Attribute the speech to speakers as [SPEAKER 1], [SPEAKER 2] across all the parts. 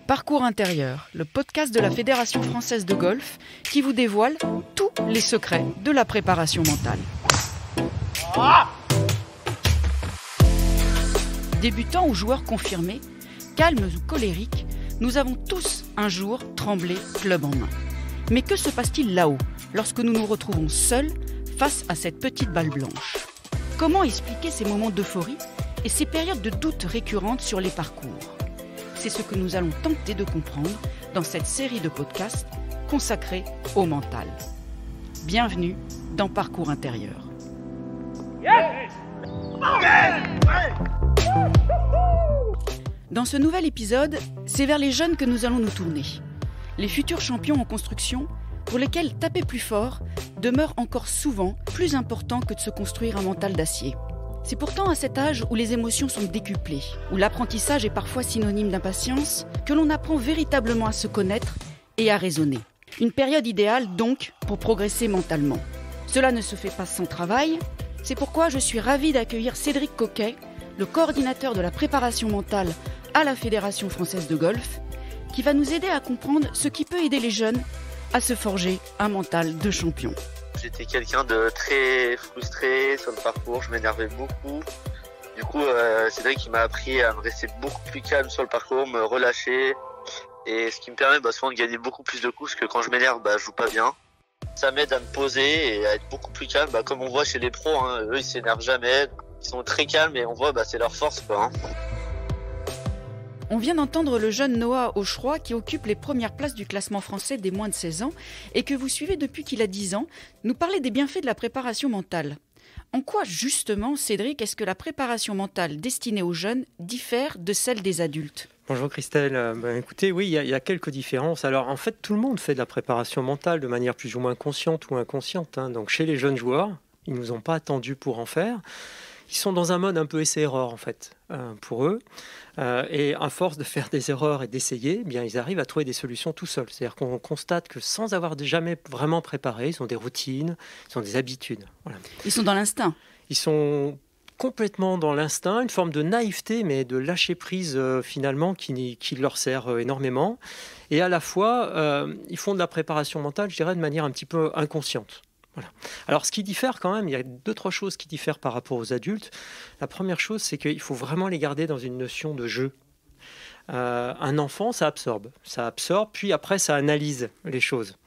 [SPEAKER 1] Parcours intérieur, le podcast de la Fédération française de golf qui vous dévoile tous les secrets de la préparation mentale. Débutants ou joueurs confirmés, calmes ou colériques, nous avons tous un jour tremblé club en main. Mais que se passe-t-il là-haut, lorsque nous nous retrouvons seuls face à cette petite balle blanche ? Comment expliquer ces moments d'euphorie et ces périodes de doute récurrentes sur les parcours ? C'est ce que nous allons tenter de comprendre dans cette série de podcasts consacrée au mental. Bienvenue dans Parcours intérieur. Dans ce nouvel épisode, c'est vers les jeunes que nous allons nous tourner. Les futurs champions en construction, pour lesquels taper plus fort demeure encore souvent plus important que de se construire un mental d'acier. C'est pourtant à cet âge où les émotions sont décuplées, où l'apprentissage est parfois synonyme d'impatience, que l'on apprend véritablement à se connaître et à raisonner. Une période idéale donc pour progresser mentalement. Cela ne se fait pas sans travail, c'est pourquoi je suis ravie d'accueillir Cédric Coquet, le coordinateur de la préparation mentale à la Fédération française de golf, qui va nous aider à comprendre ce qui peut aider les jeunes à se forger un mental de champion.
[SPEAKER 2] J'étais quelqu'un de très frustré sur le parcours, je m'énervais beaucoup. Du coup, Cédric il m'a appris à me rester beaucoup plus calme sur le parcours, me relâcher. Et ce qui me permet souvent de gagner beaucoup plus de coups, parce que quand je m'énerve, je joue pas bien. Ça m'aide à me poser et à être beaucoup plus calme. Comme on voit chez les pros, eux ils s'énervent jamais. Ils sont très calmes et on voit c'est leur force.
[SPEAKER 1] On vient d'entendre le jeune Noah Aucheroy qui occupe les premières places du classement français des moins de 16 ans et que vous suivez depuis qu'il a 10 ans, nous parler des bienfaits de la préparation mentale. En quoi justement, Cédric, est-ce que la préparation mentale destinée aux jeunes diffère de celle des adultes ?
[SPEAKER 3] Bonjour Christelle, écoutez, oui, il y a quelques différences. Alors en fait, tout le monde fait de la préparation mentale de manière plus ou moins consciente ou inconsciente. Donc chez les jeunes joueurs, ils ne nous ont pas attendus pour en faire. Ils sont dans un mode un peu essai-erreur en fait, pour eux. Et à force de faire des erreurs et d'essayer, ils arrivent à trouver des solutions tout seuls. C'est-à-dire qu'on constate que sans avoir jamais vraiment préparé, ils ont des routines, ils ont des habitudes. Voilà.
[SPEAKER 1] Ils sont dans l'instinct.
[SPEAKER 3] Ils sont complètement dans l'instinct, une forme de naïveté, mais de lâcher-prise finalement qui leur sert énormément. Et à la fois, ils font de la préparation mentale, je dirais, de manière un petit peu inconsciente. Voilà. Alors, ce qui diffère quand même, il y a 2-3 choses qui diffèrent par rapport aux adultes. La première chose, c'est qu'il faut vraiment les garder dans une notion de jeu. Un enfant, ça absorbe, puis après, ça analyse les choses.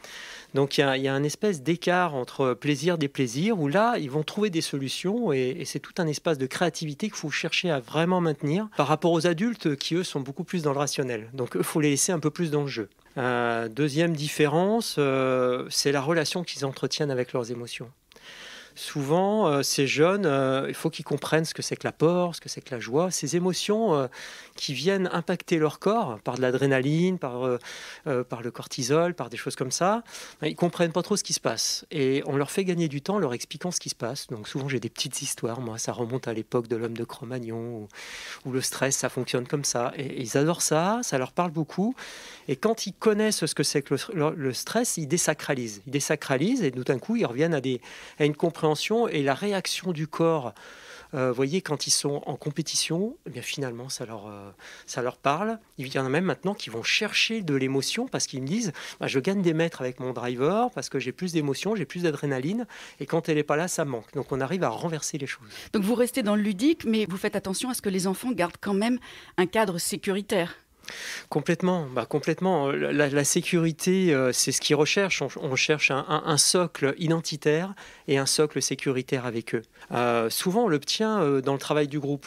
[SPEAKER 3] Donc, il y a un espèce d'écart entre plaisir, déplaisir, où là, ils vont trouver des solutions et c'est tout un espace de créativité qu'il faut chercher à vraiment maintenir par rapport aux adultes qui, eux, sont beaucoup plus dans le rationnel. Donc, il faut les laisser un peu plus dans le jeu. Deuxième différence, c'est la relation qu'ils entretiennent avec leurs émotions. Souvent, ces jeunes, il faut qu'ils comprennent ce que c'est que la peur, ce que c'est que la joie, ces émotions qui viennent impacter leur corps par de l'adrénaline, par le cortisol, par des choses comme ça. Ils ne comprennent pas trop ce qui se passe. Et on leur fait gagner du temps en leur expliquant ce qui se passe. Donc souvent, j'ai des petites histoires. Moi, ça remonte à l'époque de l'homme de Cro-Magnon, où le stress, ça fonctionne comme ça. Et ils adorent ça, ça leur parle beaucoup. Et quand ils connaissent ce que c'est que le stress, ils désacralisent. Ils désacralisent et d'un coup, ils reviennent à une compréhension et la réaction du corps. Vous voyez, quand ils sont en compétition, finalement, ça leur parle. Il y en a même maintenant qui vont chercher de l'émotion parce qu'ils me disent je gagne des mètres avec mon driver parce que j'ai plus d'émotion, j'ai plus d'adrénaline et quand elle n'est pas là, ça manque. Donc on arrive à renverser les choses.
[SPEAKER 1] Donc vous restez dans le ludique, mais vous faites attention à ce que les enfants gardent quand même un cadre sécuritaire.
[SPEAKER 3] Complètement. La sécurité, c'est ce qu'ils recherchent. On cherche un socle identitaire et un socle sécuritaire avec eux. Souvent, on l'obtient dans le travail du groupe.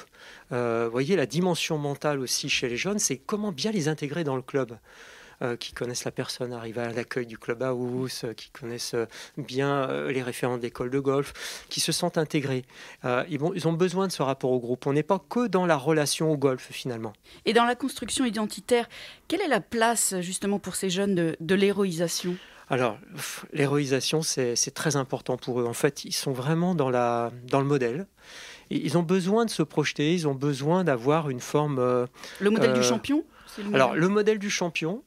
[SPEAKER 3] Vous voyez, la dimension mentale aussi chez les jeunes, c'est comment bien les intégrer dans le club. Qui connaissent la personne arrivée à l'accueil du clubhouse, qui connaissent bien les référents de l'école de golf, qui se sentent intégrés. Ils ont besoin de ce rapport au groupe. On n'est pas que dans la relation au golf, finalement.
[SPEAKER 1] Et dans la construction identitaire, quelle est la place, justement, pour ces jeunes de l'héroïsation ?
[SPEAKER 3] Alors, l'héroïsation, c'est très important pour eux. En fait, ils sont vraiment dans le modèle. Ils ont besoin de se projeter, ils ont besoin d'avoir une forme...
[SPEAKER 1] Le modèle du champion ?
[SPEAKER 3] Alors, le modèle du champion...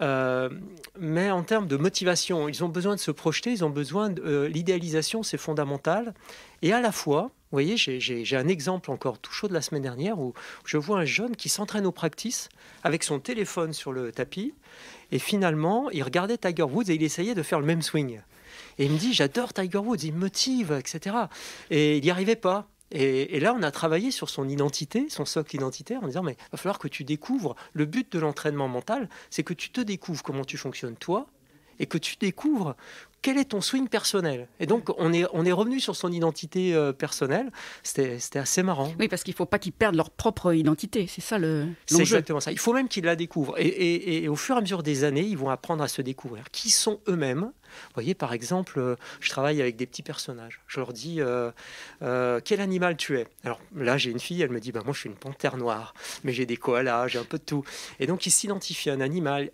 [SPEAKER 3] mais en termes de motivation, ils ont besoin de se projeter, ils ont besoin de l'idéalisation, c'est fondamental. Et à la fois, vous voyez, j'ai un exemple encore tout chaud de la semaine dernière où je vois un jeune qui s'entraîne au practice avec son téléphone sur le tapis et finalement, il regardait Tiger Woods et il essayait de faire le même swing. Et il me dit, j'adore Tiger Woods, il me motive, etc. Et il n'y arrivait pas. Et là, on a travaillé sur son identité, son socle identitaire, en disant, mais il va falloir que tu découvres, le but de l'entraînement mental, c'est que tu te découvres comment tu fonctionnes toi, et que tu découvres quel est ton swing personnel. Et donc, on est revenu sur son identité personnelle. C'était assez marrant.
[SPEAKER 1] Oui, parce qu'il ne faut pas qu'ils perdent leur propre identité. C'est ça l'enjeu.
[SPEAKER 3] C'est exactement ça. Il faut même qu'ils la découvrent. Et au fur et à mesure des années, ils vont apprendre à se découvrir. Qui sont eux-mêmes ? Vous voyez, par exemple, je travaille avec des petits personnages. Je leur dis quel animal tu es. Alors là, j'ai une fille, elle me dit moi, je suis une panthère noire, mais j'ai des koalas, j'ai un peu de tout. Et donc, ils s'identifient à un animal,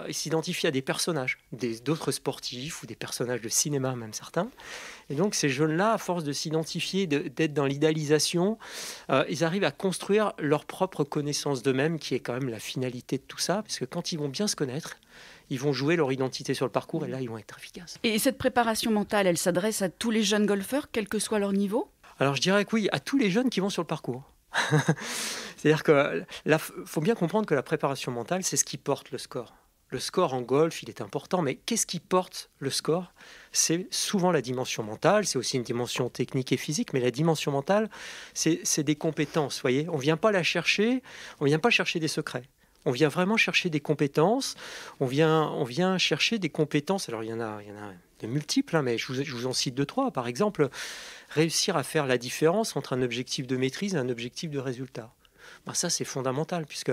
[SPEAKER 3] ils s'identifient à des personnages, d'autres sportifs ou des personnages de cinéma, même certains. Et donc, ces jeunes-là, à force de s'identifier, d'être dans l'idéalisation, ils arrivent à construire leur propre connaissance d'eux-mêmes, qui est quand même la finalité de tout ça, parce que quand ils vont bien se connaître, ils vont jouer leur identité sur le parcours et là, ils vont être efficaces.
[SPEAKER 1] Et cette préparation mentale, elle s'adresse à tous les jeunes golfeurs, quel que soit leur niveau ?
[SPEAKER 3] Alors, je dirais que oui, à tous les jeunes qui vont sur le parcours. C'est-à-dire que là, faut bien comprendre que la préparation mentale, c'est ce qui porte le score. Le score en golf, il est important, mais qu'est-ce qui porte le score ? C'est souvent la dimension mentale, c'est aussi une dimension technique et physique, mais la dimension mentale, c'est des compétences, voyez. On ne vient pas la chercher, on ne vient pas chercher des secrets. On vient vraiment chercher des compétences. On vient chercher des compétences. Alors, il y en a de multiples, mais je vous en cite 2-3. Par exemple, réussir à faire la différence entre un objectif de maîtrise et un objectif de résultat. Ça, c'est fondamental, puisque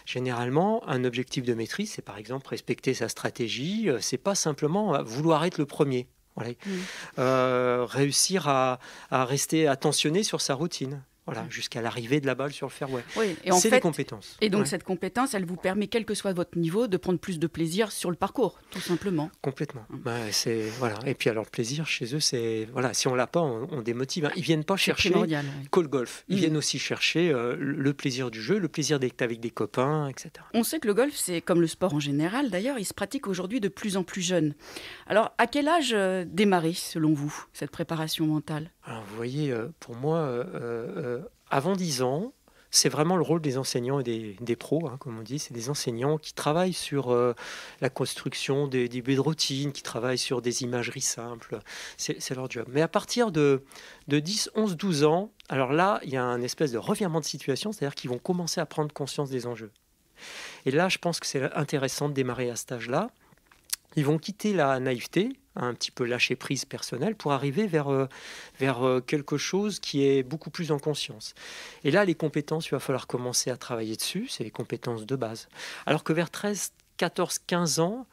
[SPEAKER 3] généralement, un objectif de maîtrise, c'est par exemple respecter sa stratégie. C'est pas simplement vouloir être le premier. Voilà. Réussir à rester attentionné sur sa routine. Voilà, jusqu'à l'arrivée de la balle sur le fairway.
[SPEAKER 1] Oui, c'est des compétences. Et donc cette compétence, elle vous permet, quel que soit votre niveau, de prendre plus de plaisir sur le parcours, tout simplement.
[SPEAKER 3] Complètement. Voilà. Et puis alors le plaisir chez eux, c'est si on l'a pas, on démotive. Ils viennent pas chercher call golf. Ils viennent aussi chercher le plaisir du jeu, le plaisir d'être avec des copains, etc.
[SPEAKER 1] On sait que le golf, c'est comme le sport en général. D'ailleurs, il se pratique aujourd'hui de plus en plus jeune. Alors, à quel âge démarrer, selon vous, cette préparation mentale ?
[SPEAKER 3] Alors, vous voyez, pour moi, avant 10 ans, c'est vraiment le rôle des enseignants et des pros, comme on dit. C'est des enseignants qui travaillent sur la construction des buts de routine, qui travaillent sur des imageries simples. C'est leur job. Mais à partir de 10, 11, 12 ans, alors là, il y a un espèce de revirement de situation, c'est-à-dire qu'ils vont commencer à prendre conscience des enjeux. Et là, je pense que c'est intéressant de démarrer à cet âge-là. Ils vont quitter la naïveté, un petit peu lâcher prise personnelle, pour arriver vers quelque chose qui est beaucoup plus en conscience. Et là, les compétences, il va falloir commencer à travailler dessus, c'est les compétences de base. Alors que vers 13, 14, 15 ans,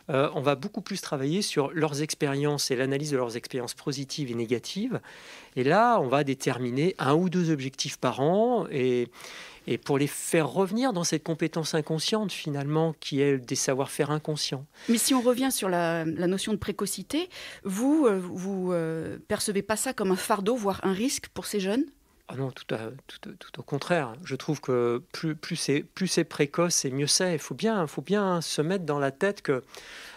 [SPEAKER 3] on va beaucoup plus travailler sur leurs expériences et l'analyse de leurs expériences positives et négatives. Et là, on va déterminer 1 ou 2 objectifs par an et pour les faire revenir dans cette compétence inconsciente, finalement, qui est des savoir-faire inconscients.
[SPEAKER 1] Mais si on revient sur la notion de précocité, vous percevez pas ça comme un fardeau, voire un risque pour ces jeunes ?
[SPEAKER 3] Non, tout au contraire. Je trouve que plus c'est précoce et mieux c'est. Il faut bien se mettre dans la tête que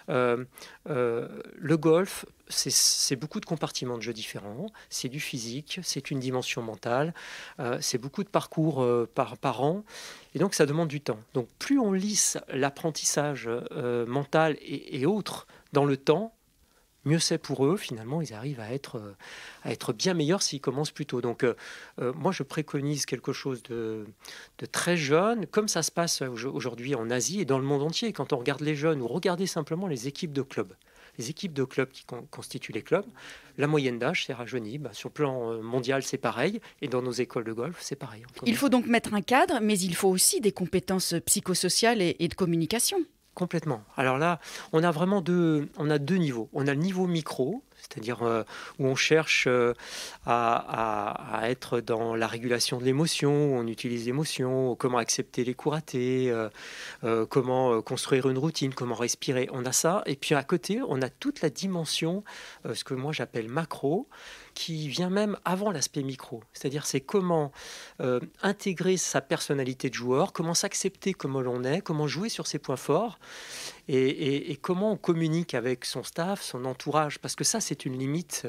[SPEAKER 3] le golf, c'est beaucoup de compartiments de jeux différents, c'est du physique, c'est une dimension mentale, c'est beaucoup de parcours par an, et donc ça demande du temps. Donc plus on lisse l'apprentissage mental et autres dans le temps, mieux c'est pour eux. Finalement, ils arrivent à être bien meilleurs s'ils commencent plus tôt. Donc moi, je préconise quelque chose de très jeune, comme ça se passe aujourd'hui en Asie et dans le monde entier. Quand on regarde les jeunes ou regardez simplement les équipes de clubs, les équipes de clubs qui constituent les clubs, la moyenne d'âge s'est rajeunie. Sur le plan mondial, c'est pareil. Et dans nos écoles de golf, c'est pareil.
[SPEAKER 1] Il faut donc mettre un cadre, mais il faut aussi des compétences psychosociales et de communication.
[SPEAKER 3] Complètement. Alors là, on a vraiment deux niveaux. On a le niveau micro, c'est-à-dire où on cherche à être dans la régulation de l'émotion, où on utilise l'émotion, comment accepter les coups ratés, comment construire une routine, comment respirer. On a ça, et puis à côté, on a toute la dimension, ce que moi j'appelle macro, qui vient même avant l'aspect micro. C'est-à-dire c'est comment intégrer sa personnalité de joueur, comment s'accepter comme l'on est, comment jouer sur ses points forts et comment on communique avec son staff, son entourage. Parce que ça, c'est une limite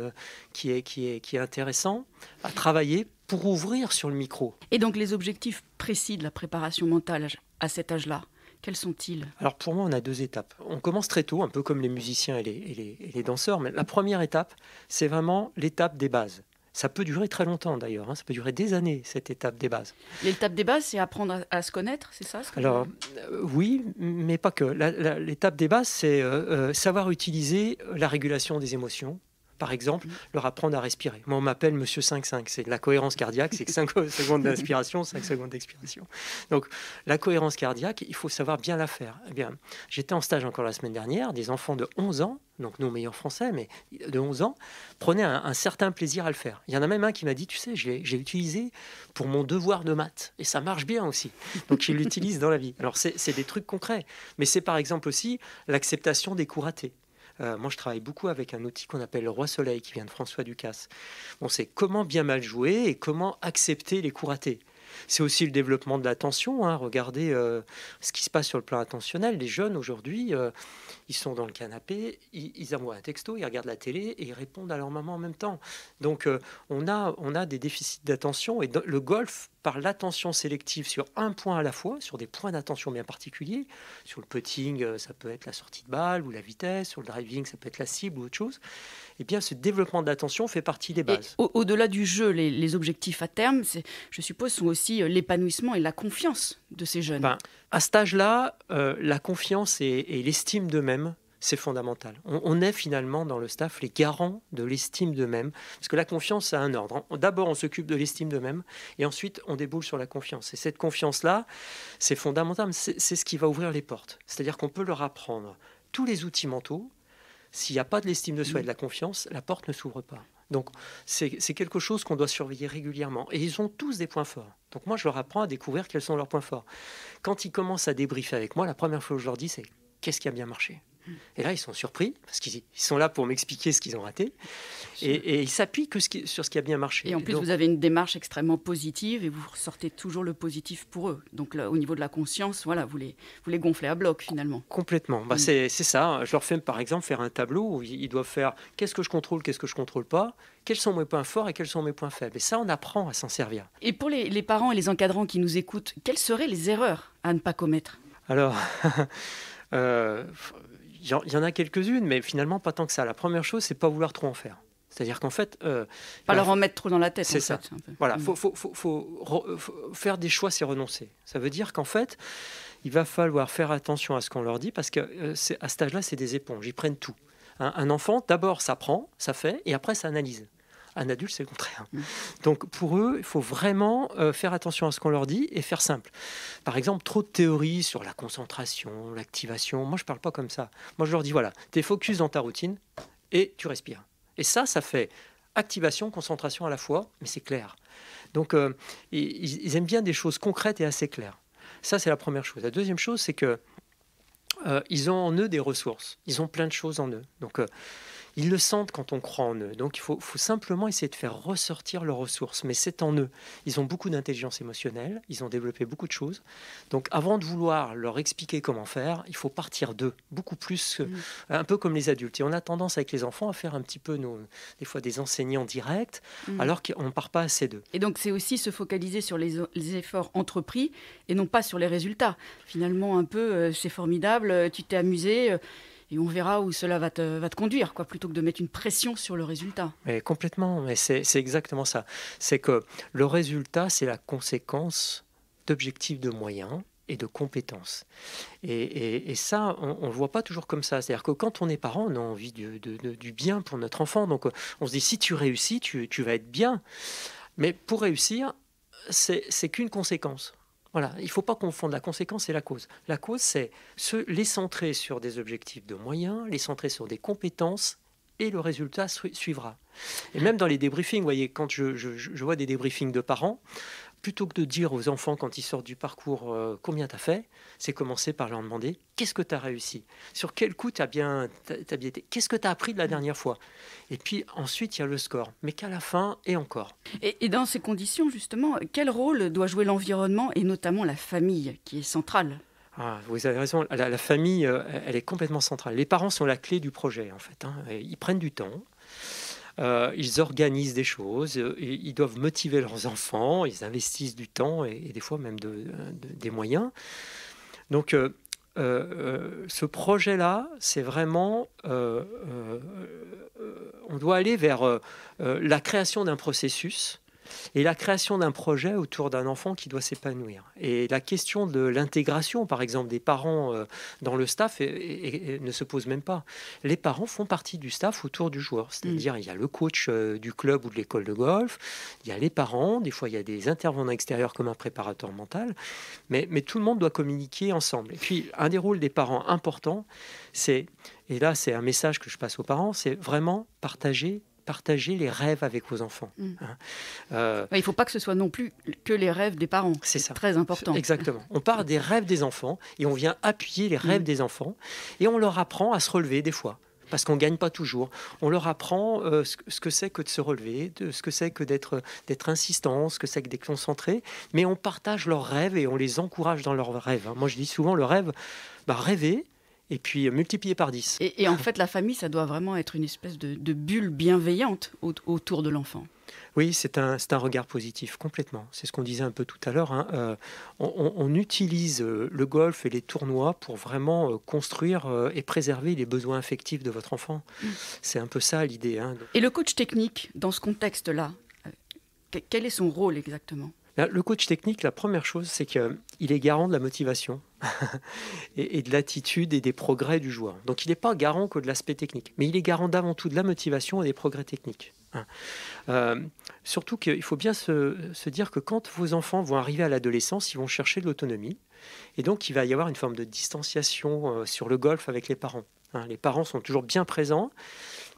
[SPEAKER 3] qui est intéressant à travailler pour ouvrir sur le micro.
[SPEAKER 1] Et donc les objectifs précis de la préparation mentale à cet âge-là, quels sont-ils?
[SPEAKER 3] Alors pour moi, on a 2 étapes. On commence très tôt, un peu comme les musiciens et les danseurs, mais la première étape, c'est vraiment l'étape des bases. Ça peut durer très longtemps d'ailleurs, ça peut durer des années, cette étape des bases.
[SPEAKER 1] L'étape des bases, c'est apprendre à se connaître, c'est ça?
[SPEAKER 3] Alors oui, mais pas que. L'étape des bases, c'est savoir utiliser la régulation des émotions. Par exemple, leur apprendre à respirer. Moi, on m'appelle Monsieur 5-5. C'est la cohérence cardiaque, c'est 5 secondes d'inspiration, 5 secondes d'expiration. Donc, la cohérence cardiaque, il faut savoir bien la faire. Eh bien, j'étais en stage encore la semaine dernière, des enfants de 11 ans, donc nos meilleurs français, mais de 11 ans, prenaient un certain plaisir à le faire. Il y en a même un qui m'a dit, tu sais, j'ai utilisé pour mon devoir de maths, et ça marche bien aussi. Donc, il l'utilise dans la vie. Alors, c'est des trucs concrets, mais c'est par exemple aussi l'acceptation des coups ratés. Moi, je travaille beaucoup avec un outil qu'on appelle le Roi Soleil, qui vient de François Ducasse. On sait comment bien mal jouer et comment accepter les coups ratés. C'est aussi le développement de l'attention. Regardez ce qui se passe sur le plan attentionnel. Les jeunes, aujourd'hui, ils sont dans le canapé, ils envoient un texto, ils regardent la télé et ils répondent à leur maman en même temps. Donc, on a des déficits d'attention. Et le golf, par l'attention sélective sur un point à la fois, sur des points d'attention bien particuliers, sur le putting, ça peut être la sortie de balle ou la vitesse, sur le driving, ça peut être la cible ou autre chose, eh bien, ce développement de l'attention fait partie des bases.
[SPEAKER 1] Au-delà du jeu, les objectifs à terme, je suppose, sont aussi l'épanouissement et la confiance de ces jeunes.
[SPEAKER 3] À cet âge-là, la confiance et l'estime d'eux-mêmes, c'est fondamental. On est finalement dans le staff les garants de l'estime d'eux-mêmes, parce que la confiance a un ordre. D'abord, on s'occupe de l'estime d'eux-mêmes, et ensuite, on déboule sur la confiance. Et cette confiance-là, c'est fondamental. C'est ce qui va ouvrir les portes. C'est-à-dire qu'on peut leur apprendre tous les outils mentaux. S'il n'y a pas de l'estime de soi et de la confiance, la porte ne s'ouvre pas. Donc, c'est quelque chose qu'on doit surveiller régulièrement. Et ils ont tous des points forts. Donc, moi, je leur apprends à découvrir quels sont leurs points forts. Quand ils commencent à débriefer avec moi, la première fois que je leur dis, c'est qu'est-ce qui a bien marché ? Et là, ils sont surpris, parce qu'ils sont là pour m'expliquer ce qu'ils ont raté. Et ils s'appuient sur ce qui a bien marché.
[SPEAKER 1] Et en plus, vous avez une démarche extrêmement positive et vous ressortez toujours le positif pour eux. Donc, là, au niveau de la conscience, voilà, vous les gonflez à bloc, finalement.
[SPEAKER 3] Complètement. C'est ça. Je leur fais, par exemple, faire un tableau où ils doivent faire qu'est-ce que je contrôle, qu'est-ce que je ne contrôle pas, quels sont mes points forts et quels sont mes points faibles. Et ça, on apprend à s'en servir.
[SPEAKER 1] Et pour les parents et les encadrants qui nous écoutent, quelles seraient les erreurs à ne pas commettre ?
[SPEAKER 3] Alors... il y en a quelques-unes, mais finalement pas tant que ça. La première chose, c'est pas vouloir trop en faire. C'est-à-dire qu'en fait...
[SPEAKER 1] pas leur en mettre trop dans la tête.
[SPEAKER 3] C'est ça.
[SPEAKER 1] Un peu.
[SPEAKER 3] Voilà, faut faire des choix, c'est renoncer. Ça veut dire qu'en fait, il va falloir faire attention à ce qu'on leur dit, parce qu'à cet âge-là, c'est des éponges, ils prennent tout. Un enfant, d'abord, ça prend, ça fait, et après, ça analyse. Un adulte, c'est le contraire. Donc, pour eux, il faut vraiment faire attention à ce qu'on leur dit et faire simple. Par exemple, trop de théories sur la concentration, l'activation. Moi, je ne parle pas comme ça. Moi, je leur dis, voilà, tu es focus dans ta routine et tu respires. Et ça fait activation, concentration à la fois, mais c'est clair. Donc, ils aiment bien des choses concrètes et assez claires. Ça, c'est la première chose. La deuxième chose, c'est que ils ont en eux des ressources. Ils ont plein de choses en eux. Donc, ils le sentent quand on croit en eux. Donc, il faut simplement essayer de faire ressortir leurs ressources. Mais c'est en eux. Ils ont beaucoup d'intelligence émotionnelle. Ils ont développé beaucoup de choses. Donc, avant de vouloir leur expliquer comment faire, il faut partir d'eux. Beaucoup plus, un peu comme les adultes. Et on a tendance avec les enfants à faire un petit peu, des fois, des enseignants directs, alors qu'on ne part pas assez d'eux.
[SPEAKER 1] Et donc, c'est aussi se focaliser sur les efforts entrepris et non pas sur les résultats. Finalement, un peu, c'est formidable, tu t'es amusé... Et on verra où cela va te conduire, plutôt que de mettre une pression sur le résultat.
[SPEAKER 3] Mais complètement, mais c'est exactement ça. C'est que le résultat, c'est la conséquence d'objectifs, de moyens et de compétences. Et ça, on ne le voit pas toujours comme ça. C'est-à-dire que quand on est parent, on a envie du bien pour notre enfant. Donc on se dit, si tu réussis, tu vas être bien. Mais pour réussir, c'est qu'une conséquence. Voilà, il ne faut pas confondre la conséquence et la cause. La cause, c'est les centrer sur des objectifs de moyens, les centrer sur des compétences et le résultat suivra. Et même dans les débriefings, vous voyez, quand je vois des débriefings de parents, plutôt que de dire aux enfants quand ils sortent du parcours combien tu as fait, c'est commencer par leur demander qu'est-ce que tu as réussi, sur quel coup tu as bien été, qu'est-ce que tu as appris de la dernière fois. Et puis ensuite, il y a le score, mais qu'à la fin et encore.
[SPEAKER 1] Et dans ces conditions, justement, quel rôle doit jouer l'environnement et notamment la famille, qui est centrale ?
[SPEAKER 3] Vous avez raison, la famille, elle est complètement centrale. Les parents sont la clé du projet, en fait. Ils prennent du temps. Ils organisent des choses, ils doivent motiver leurs enfants, ils investissent du temps et des fois même des moyens. Donc ce projet-là, c'est vraiment, on doit aller vers la création d'un processus et la création d'un projet autour d'un enfant qui doit s'épanouir. Et la question de l'intégration, par exemple, des parents dans le staff ne se pose même pas. Les parents font partie du staff autour du joueur. C'est-à-dire, il y a le coach du club ou de l'école de golf, il y a les parents, des fois il y a des intervenants extérieurs comme un préparateur mental, mais tout le monde doit communiquer ensemble. Et puis, un des rôles des parents importants, et là c'est un message que je passe aux parents, c'est vraiment partager les rêves avec vos enfants.
[SPEAKER 1] Il ne faut pas que ce soit non plus que les rêves des parents. C'est ça. Très important.
[SPEAKER 3] Exactement. On part des rêves des enfants et on vient appuyer les rêves des enfants et on leur apprend à se relever des fois. Parce qu'on ne gagne pas toujours. On leur apprend ce que c'est que de se relever, ce que c'est que d'être insistant, ce que c'est que d'être concentré. Mais on partage leurs rêves et on les encourage dans leurs rêves. Moi, je dis souvent, le rêve, rêver, et puis multiplié par 10.
[SPEAKER 1] Et en fait, la famille, ça doit vraiment être une espèce de bulle bienveillante autour de l'enfant.
[SPEAKER 3] Oui, c'est un regard positif, complètement. C'est ce qu'on disait un peu tout à l'heure. On utilise le golf et les tournois pour vraiment construire et préserver les besoins affectifs de votre enfant. C'est un peu ça l'idée.
[SPEAKER 1] Et le coach technique, dans ce contexte-là, quel est son rôle exactement ?
[SPEAKER 3] Le coach technique, la première chose, c'est qu'il est garant de la motivation et de l'attitude et des progrès du joueur. Donc, il n'est pas garant que de l'aspect technique, mais il est garant d'avant tout de la motivation et des progrès techniques. Surtout qu'il faut bien se dire que quand vos enfants vont arriver à l'adolescence, ils vont chercher de l'autonomie. Et donc, il va y avoir une forme de distanciation sur le golf avec les parents. Les parents sont toujours bien présents,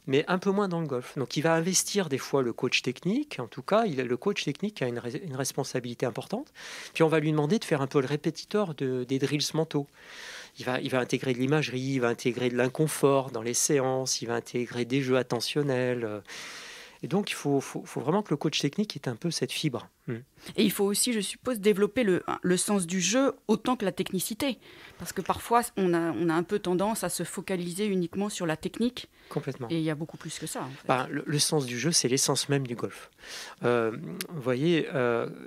[SPEAKER 3] mais un peu moins dans le golf. Donc, il va investir des fois le coach technique. En tout cas, le coach technique a une responsabilité importante. Puis, on va lui demander de faire un peu le répétiteur des drills mentaux. Il va intégrer de l'imagerie, il va intégrer de l'inconfort dans les séances, il va intégrer des jeux attentionnels. Et donc, il faut vraiment que le coach technique ait un peu cette fibre.
[SPEAKER 1] Et il faut aussi, je suppose, développer le sens du jeu autant que la technicité. Parce que parfois, on a un peu tendance à se focaliser uniquement sur la technique.
[SPEAKER 3] Complètement.
[SPEAKER 1] Et il y a beaucoup plus que ça. En fait.
[SPEAKER 3] Le sens du jeu, c'est l'essence même du golf. Vous voyez,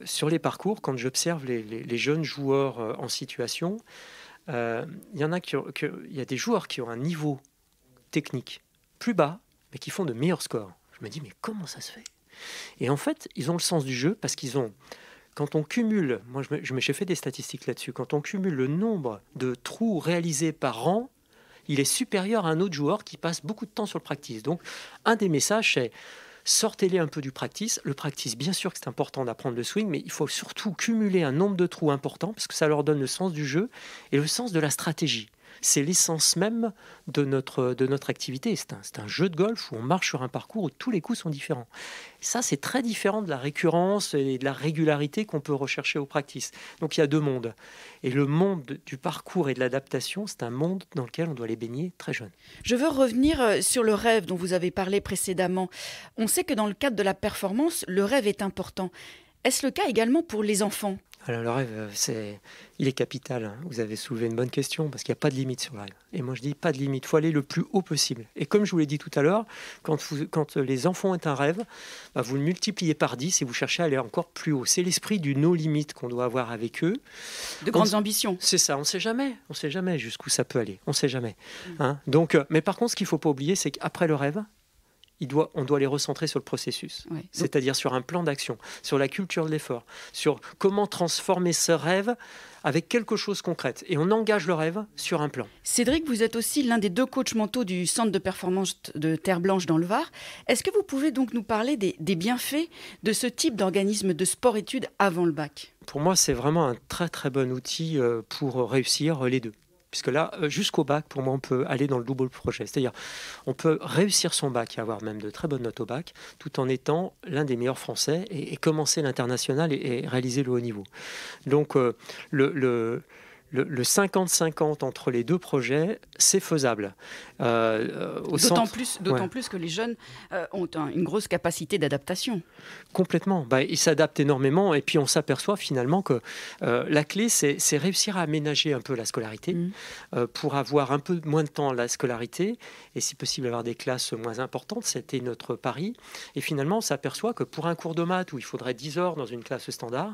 [SPEAKER 3] sur les parcours, quand j'observe les jeunes joueurs en situation, il y a des joueurs qui ont un niveau technique plus bas, mais qui font de meilleurs scores. Je me dis, mais comment ça se fait ? Et en fait, ils ont le sens du jeu parce quand on cumule, moi j'ai fait des statistiques là-dessus, quand on cumule le nombre de trous réalisés par an, il est supérieur à un autre joueur qui passe beaucoup de temps sur le practice. Donc, un des messages, c'est sortez-les un peu du practice. Le practice, bien sûr que c'est important d'apprendre le swing, mais il faut surtout cumuler un nombre de trous important parce que ça leur donne le sens du jeu et le sens de la stratégie. C'est l'essence même de notre activité. C'est un jeu de golf où on marche sur un parcours où tous les coups sont différents. Ça, c'est très différent de la récurrence et de la régularité qu'on peut rechercher au practice. Donc, il y a deux mondes. Et le monde du parcours et de l'adaptation, c'est un monde dans lequel on doit les baigner très jeunes.
[SPEAKER 1] Je veux revenir sur le rêve dont vous avez parlé précédemment. On sait que dans le cadre de la performance, le rêve est important. Est-ce le cas également pour les enfants ?
[SPEAKER 3] Alors le rêve, il est capital. Vous avez soulevé une bonne question parce qu'il n'y a pas de limite sur le rêve. Et moi je dis pas de limite, il faut aller le plus haut possible. Et comme je vous l'ai dit tout à l'heure, quand les enfants ont un rêve, vous le multipliez par 10 et vous cherchez à aller encore plus haut. C'est l'esprit du no limite qu'on doit avoir avec eux.
[SPEAKER 1] De grandes ambitions.
[SPEAKER 3] C'est ça, on ne sait jamais jusqu'où ça peut aller. On ne sait jamais. Donc, mais par contre, ce qu'il ne faut pas oublier, c'est qu'après le rêve, on doit les recentrer sur le processus, c'est-à-dire sur un plan d'action, sur la culture de l'effort, sur comment transformer ce rêve avec quelque chose de concret. Et on engage le rêve sur un plan.
[SPEAKER 1] Cédric, vous êtes aussi l'un des 2 coachs mentaux du centre de performance de Terre Blanche dans le Var. Est-ce que vous pouvez donc nous parler des bienfaits de ce type d'organisme de sport-études avant le bac ?
[SPEAKER 3] Pour moi, c'est vraiment un très très bon outil pour réussir les deux. puisque là, jusqu'au bac, pour moi, on peut aller dans le double projet. C'est-à-dire, on peut réussir son bac et avoir même de très bonnes notes au bac, tout en étant l'un des meilleurs Français et commencer l'international et réaliser le haut niveau. Donc, le 50-50 entre les deux projets, c'est faisable.
[SPEAKER 1] D'autant plus que les jeunes ont une grosse capacité d'adaptation.
[SPEAKER 3] Complètement. Ils s'adaptent énormément et puis on s'aperçoit finalement que la clé, c'est réussir à aménager un peu la scolarité pour avoir un peu moins de temps à la scolarité et si possible avoir des classes moins importantes. C'était notre pari. Et finalement, on s'aperçoit que pour un cours de maths où il faudrait 10 heures dans une classe standard,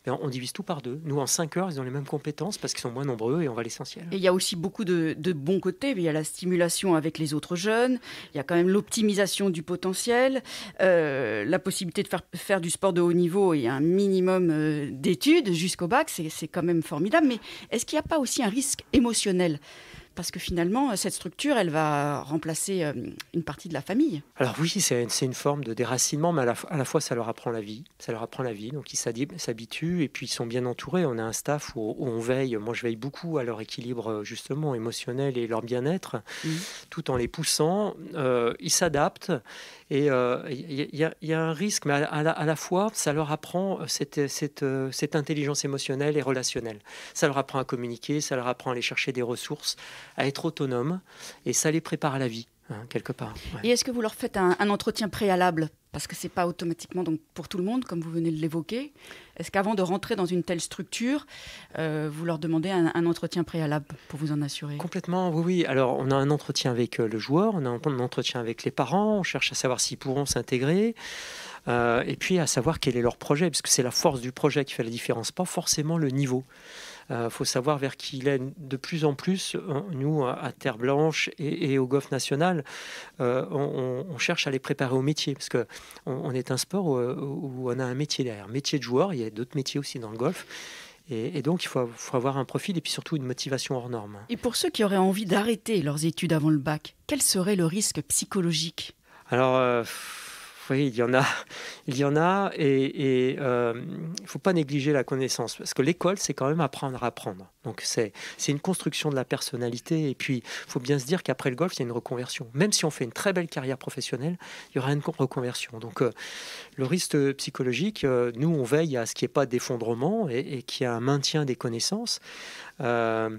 [SPEAKER 3] on divise tout par deux. Nous, en 5 heures, ils ont les mêmes compétences parce qu'ils sont moins nombreux et on va à l'essentiel.
[SPEAKER 1] Et il y a aussi beaucoup de bons côtés. Il y a la stimulation avec les autres jeunes, il y a quand même l'optimisation du potentiel, la possibilité de faire du sport de haut niveau et un minimum d'études jusqu'au bac, c'est quand même formidable. Mais est-ce qu'il n'y a pas aussi un risque émotionnel ? Parce que finalement, cette structure, elle va remplacer une partie de la famille.
[SPEAKER 3] Alors oui, c'est une forme de déracinement, mais à la fois, ça leur apprend la vie. Ça leur apprend la vie, donc ils s'habituent et puis ils sont bien entourés. On a un staff où on veille. Moi, je veille beaucoup à leur équilibre justement émotionnel et leur bien-être, tout en les poussant. Ils s'adaptent et il y a un risque, mais à la fois, ça leur apprend cette intelligence émotionnelle et relationnelle. Ça leur apprend à communiquer, ça leur apprend à aller chercher des ressources, à être autonome, et ça les prépare à la vie, quelque part. Ouais.
[SPEAKER 1] Et est-ce que vous leur faites un entretien préalable ? Parce que ce n'est pas automatiquement donc, pour tout le monde, comme vous venez de l'évoquer. Est-ce qu'avant de rentrer dans une telle structure, vous leur demandez un entretien préalable pour vous en assurer ?
[SPEAKER 3] Complètement, oui. Alors, on a un entretien avec le joueur, on a un entretien avec les parents, on cherche à savoir s'ils pourront s'intégrer. Et puis à savoir quel est leur projet, parce que c'est la force du projet qui fait la différence, pas forcément le niveau. Faut savoir vers qui il est de plus en plus. Nous, à Terre Blanche et au Golf National, on cherche à les préparer au métier, parce qu'on est un sport où on a un métier derrière. Métier de joueur, il y a d'autres métiers aussi dans le golf. Et donc, il faut avoir un profil et puis surtout une motivation hors norme.
[SPEAKER 1] Et pour ceux qui auraient envie d'arrêter leurs études avant le bac, quel serait le risque psychologique ?
[SPEAKER 3] Alors... Oui, il y en a, et il ne faut pas négliger la connaissance, parce que l'école, c'est quand même apprendre à apprendre. Donc c'est une construction de la personnalité, et puis il faut bien se dire qu'après le golf, il y a une reconversion. Même si on fait une très belle carrière professionnelle, il y aura une reconversion. Donc le risque psychologique, nous, on veille à ce qu'il n'y ait pas d'effondrement et qu'il y ait un maintien des connaissances. Ça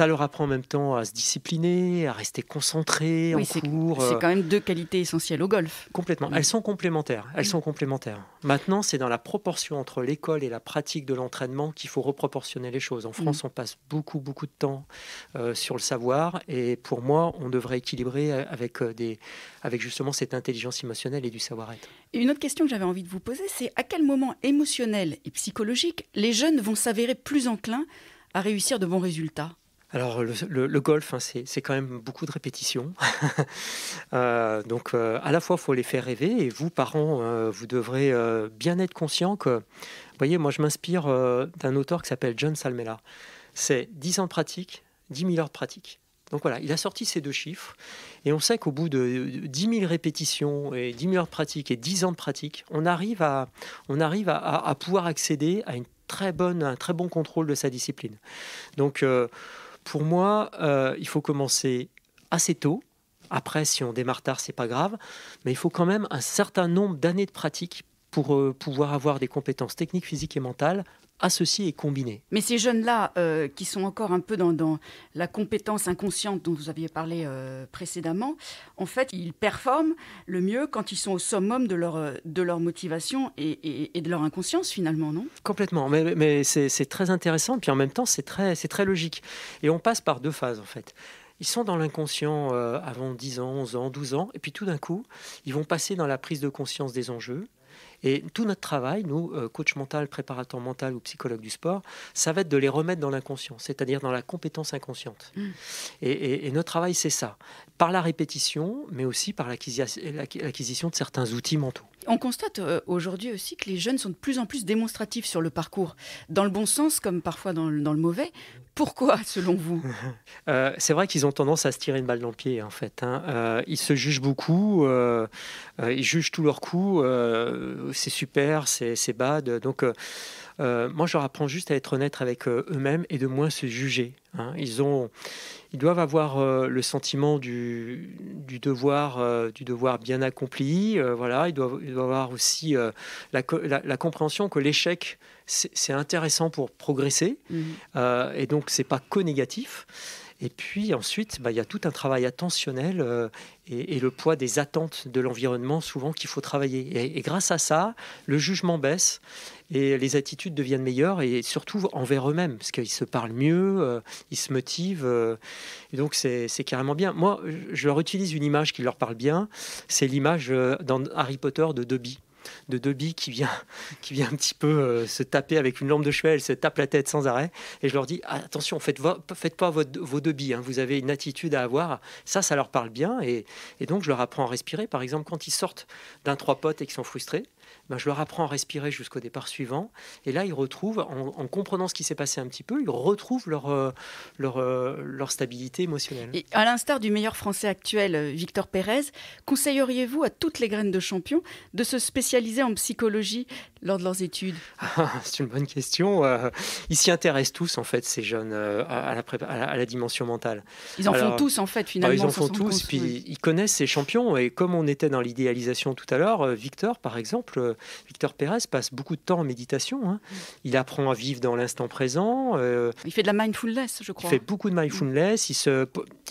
[SPEAKER 3] leur apprend en même temps à se discipliner, à rester concentré en cours.
[SPEAKER 1] C'est quand même deux qualités essentielles au golf.
[SPEAKER 3] Complètement. Elles sont complémentaires. Maintenant, c'est dans la proportion entre l'école et la pratique de l'entraînement qu'il faut reproportionner les choses. En France, on passe beaucoup de temps sur le savoir, et pour moi, on devrait équilibrer avec justement cette intelligence émotionnelle et du savoir-être.
[SPEAKER 1] Et une autre question que j'avais envie de vous poser, c'est à quel moment émotionnel et psychologique les jeunes vont s'avérer plus enclins à réussir de bons résultats ?
[SPEAKER 3] Alors le golf, c'est quand même beaucoup de répétitions. Donc à la fois, il faut les faire rêver, et vous, parents, vous devrez bien être conscients que... Vous voyez, moi je m'inspire d'un auteur qui s'appelle John Salmela. C'est 10 ans de pratique, 10 000 heures de pratique. Donc voilà, il a sorti ces deux chiffres, et on sait qu'au bout de 10 000 répétitions et 10 000 heures de pratique et 10 ans de pratique, on arrive à pouvoir accéder à un très bon contrôle de sa discipline. Donc pour moi, il faut commencer assez tôt. Après, si on démarre tard, c'est pas grave, mais il faut quand même un certain nombre d'années de pratique pour pouvoir avoir des compétences techniques, physiques et mentales associées et combinées.
[SPEAKER 1] Mais ces jeunes-là, qui sont encore un peu dans la compétence inconsciente dont vous aviez parlé précédemment, en fait, ils performent le mieux quand ils sont au summum de leur motivation et de leur inconscience, finalement, non ?
[SPEAKER 3] Complètement, mais c'est très intéressant, puis en même temps, c'est très logique. Et on passe par deux phases, en fait. Ils sont dans l'inconscient avant 10 ans, 11 ans, 12 ans, et puis tout d'un coup, ils vont passer dans la prise de conscience des enjeux. Et tout notre travail, nous, coach mental, préparateur mental ou psychologue du sport, ça va être de les remettre dans l'inconscient, c'est-à-dire dans la compétence inconsciente. Et notre travail, c'est ça, par la répétition, mais aussi par l'acquisition de certains outils mentaux.
[SPEAKER 1] On constate aujourd'hui aussi que les jeunes sont de plus en plus démonstratifs sur le parcours, dans le bon sens comme parfois dans le mauvais. Pourquoi, selon vous ?
[SPEAKER 3] C'est vrai qu'ils ont tendance à se tirer une balle dans le pied, en fait. Ils se jugent beaucoup, ils jugent tous leurs coups, c'est super, c'est bad. Donc, moi, je leur apprends juste à être honnêtes avec eux-mêmes et de moins se juger. Hein. Ils doivent avoir le sentiment du devoir bien accompli. Voilà, ils doivent avoir aussi la compréhension que l'échec, c'est intéressant pour progresser. Et donc, c'est pas que négatif. Et puis ensuite, il y a tout un travail attentionnel et le poids des attentes de l'environnement souvent qu'il faut travailler. Et grâce à ça, le jugement baisse et les attitudes deviennent meilleures et surtout envers eux-mêmes parce qu'ils se parlent mieux, ils se motivent. Et donc c'est carrément bien. Moi, je leur utilise une image qui leur parle bien. C'est l'image dans Harry Potter de Dobby qui vient un petit peu se taper avec une lampe de chevet, elle se tape la tête sans arrêt. Et je leur dis, attention, faites pas vos Dobby, hein, vous avez une attitude à avoir. Ça leur parle bien. Et donc, je leur apprends à respirer. Par exemple, quand ils sortent d'un 3 potes et qu'ils sont frustrés, je leur apprends à respirer jusqu'au départ suivant. Et là, ils retrouvent, en comprenant ce qui s'est passé un petit peu, ils retrouvent leur stabilité émotionnelle.
[SPEAKER 1] Et à l'instar du meilleur Français actuel, Victor Pérez, conseilleriez-vous à toutes les graines de champions de se spécialiser en psychologie lors de leurs études?
[SPEAKER 3] C'est une bonne question. Ils s'y intéressent tous, en fait, ces jeunes, à la dimension mentale.
[SPEAKER 1] Ils en font tous, en fait, finalement.
[SPEAKER 3] Ils en font tous, puis ils connaissent ces champions. Et comme on était dans l'idéalisation tout à l'heure, Victor, par exemple, Victor Pérez passe beaucoup de temps en méditation. Hein. Il apprend à vivre dans l'instant présent.
[SPEAKER 1] Il fait de la mindfulness, je crois.
[SPEAKER 3] Il fait beaucoup de mindfulness.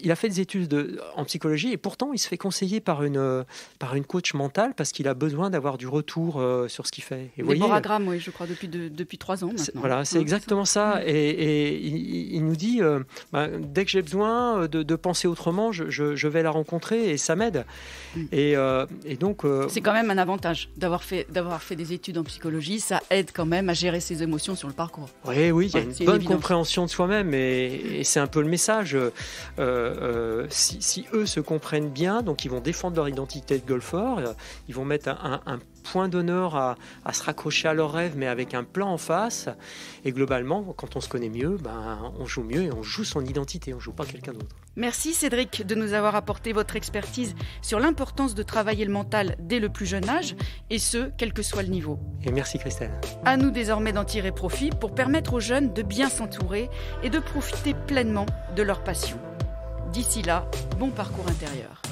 [SPEAKER 3] Il a fait des études en psychologie et pourtant, il se fait conseiller par une coach mentale parce qu'il a besoin d'avoir du retour sur ce qu'il fait. Et
[SPEAKER 1] Déborah Graham, oui, je crois, depuis 3 ans maintenant.
[SPEAKER 3] Voilà, c'est exactement ça. Et il nous dit, dès que j'ai besoin de penser autrement, je vais la rencontrer et ça m'aide. Et donc...
[SPEAKER 1] c'est quand même un avantage d'avoir fait des études en psychologie. Ça aide quand même à gérer ses émotions sur le parcours.
[SPEAKER 3] Oui, il y a une bonne compréhension de soi-même et c'est un peu le message. Si eux se comprennent bien, donc ils vont défendre leur identité de golfeur, ils vont mettre un point d'honneur à se raccrocher à leurs rêves, mais avec un plan en face. Et globalement, quand on se connaît mieux, on joue mieux et on joue son identité, on ne joue pas quelqu'un d'autre.
[SPEAKER 1] Merci Cédric de nous avoir apporté votre expertise sur l'importance de travailler le mental dès le plus jeune âge, et ce, quel que soit le niveau.
[SPEAKER 3] Et merci Christelle.
[SPEAKER 1] À nous désormais d'en tirer profit pour permettre aux jeunes de bien s'entourer et de profiter pleinement de leur passion. D'ici là, bon parcours intérieur.